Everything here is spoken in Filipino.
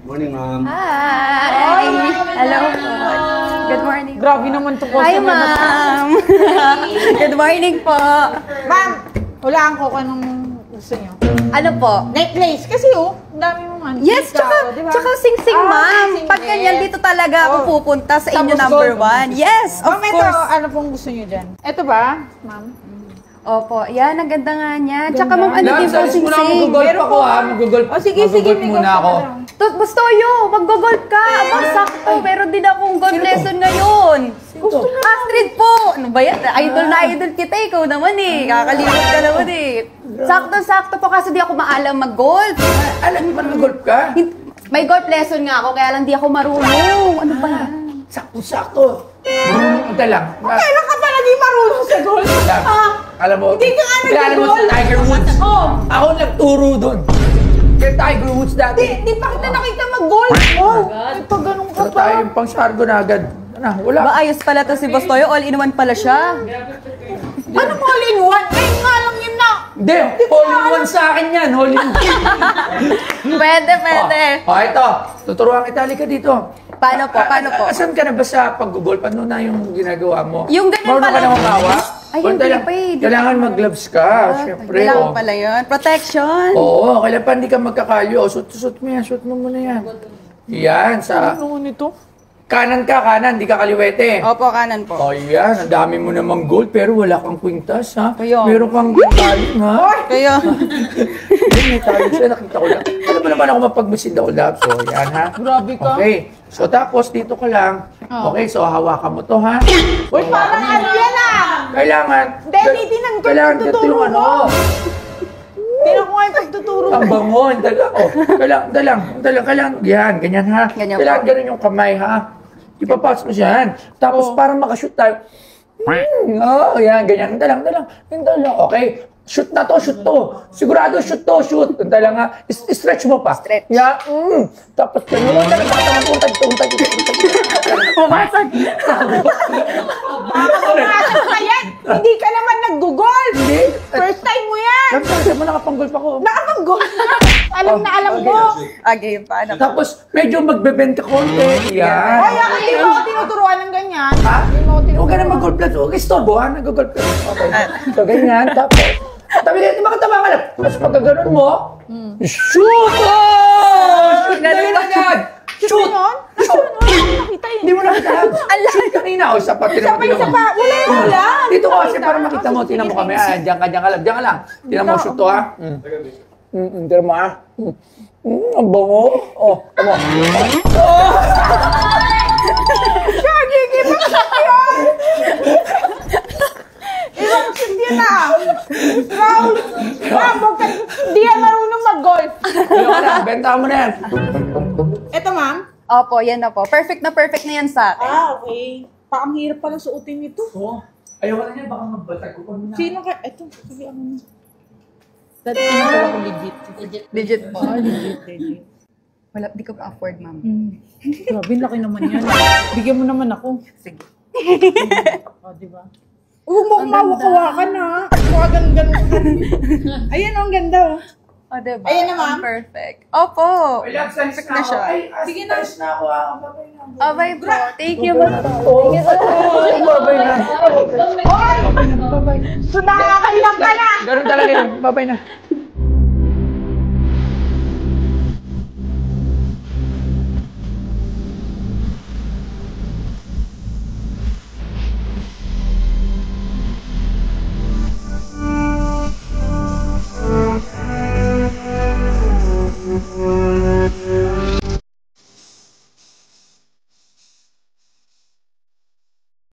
Morning, ma'am. Hi! Hello po. Good morning. Grabe naman to po. Hi, ma'am. Good morning po. Ma'am, hulaan ko kung anong gusto nyo. Ano po? Necklace. Kasi ang dami mong ano. Yes, tsaka sing-sing, ma'am. Pag ganyan, dito talaga ako pupunta sa inyo number 1. Yes, of Ma'am, course. ito, ano pong gusto nyo dyan? Ito ba, ma'am? Opo, yan, ang ganda nga niya. Tsaka ma'am, ano din po Sabi mo na sing-sing? mag-golf ako ha. Mag-golf. Oh, sige, Mag-golf may muna golf ako. ka na. Bustoyo, mag-golf ka. Aba, sakto. Meron din akong golf lesson ngayon. Astrid po. Ano ba yan? Idol na idol kita. Ikaw naman eh. Kakalimot ka naman eh. Sakto-sakto po kasi di ako maalam mag-golf. Alam mo ba mag-golf ka? May golf lesson nga ako, kaya lang di ako marunong. Ano ba yan? Sakto-sakto. Ito lang. Kailan ka pala di marunong sa golf? Alam mo, Hindi ka nga kilala mo nag-golf. si Tiger Woods. Oo. Ako nagturo doon. Kay Tiger Woods dati. Di pa kita nakita mag-golf. Oh, pag ganun ka Ano pa. tayo yung pang sargo na agad. Ano, wala. Ba, ayos pala to si Bustoyo. All-in-one pala siya. Anong all-in-one? Ngayon nga lang yun na. Hindi, all-in-one sa akin yan. All-in-one. Pwede, pwede. Ito. Tuturuan kita. Halika dito. Paano po? Paano po? Asan ka na ba sa pag-golf? Ano na yung ginagawa mo? Yung ganyan Marunong pala. ka na humawa? Ay, Kunti hindi lang. pa eh. Kailangan mag-gloves ka, syempre. Kailangan pala yun. Protection. Oo, kailangan pa hindi ka magkakalyo. Shoot mo yan, shoot mo muna yan. Yan, sa Ano nito? kanan ka, kanan, hindi ka kaliwete. Opo, kanan po. Oh, yan, ang dami mo namang gold, pero wala kang kwintas, ha? Kaya. Meron kang galing, ha? Kaya, Yan, may talent siya, nakita ko lang. Alam mo naman ako mapag-machine daw lab, so yan, ha? Grabe ka. Okay, so tapos dito ka lang. Okay, so hawakan mo to, ha? Uy, parang ano yan ah! Kailangan. Daddy, tinan ko Kailangan yung dito yung tuturo ano. mo. Tinan ko nga yung pagtuturo mo. Ang bangon, oh. Kailangan, yan, ganyan ha. Ganyan Kailangan po. ganun yung kamay ha. Ipapas mo siya. Tapos para makashoot tayo. Yan, ganyan. Dalang. Okay. Shoot na to, shoot to. Sigurado, shoot to, shoot. Dalang ha. Stretch mo pa. Stretch. Yan. Tapos ganun. Untag. pumasag. Pumasok ka yan! Hindi ka naman nag-golf! Hindi. First time mo yan! Sabi mo, nakapang-golf ako. Nakapag-golf na! Alam na alam mo! Okay, paano po? Tapos, medyo magbebenta konti. Yan. Ay, hindi mo ako tinuturuan ng ganyan. Ha? Hindi mo ako Huwag ka tinuturuan. na mag-golf lang. Huwag istorbo ha. Nag-golf ka. Okay. So, ganyan. Tapos, tabi ka, makatama ka na. Tapos pagka ganun mo, shoot! Shoot na yun agad! Shoot! Shoot! Nakita yun. Hindi mo nakita. Shoot kanina. O, sapat. Isa pa. Wala. Dito ko kasi para makita mo. Tinan mo kami. Diyan ka lang. Diyan ka lang. Tinan mo, shoot to ha. Tinan mo ha. Ang bango. Oh, tama. Shaggy, ibang shot yun! Ibang shot yun ah! Raul! Hindi yan marunong mag-golf. Ayoko na. Benta mo na yan. Eto ma'am. Opo, yan na po. Perfect na yan sa akin. Okay. Ang hirap pala suotin nito. Oo. Ayoko na yan. Baka magbatag ko pa muna. Sino ka? Eto, sige ako na. Dati na pala ko legit. Legit po. Legit. Wala, di ko pa-afford, ma'am. Grabe, laki naman yan. Bigyan mo naman ako. Sige. O, diba? Huwag mo kumawakawakan ha. Huwag ganun. Ayan, ang ganda oh. O, diba? Ayan na, ma'am. Perfect. Opo. Perfect na siya. Sige na. Size na ako ha. Babay na. Abay po. Thank you, ma'am. Oo. Babay na. Hoy! Babay. So, nakakailang ka na! Ganun talaga yun. Babay na.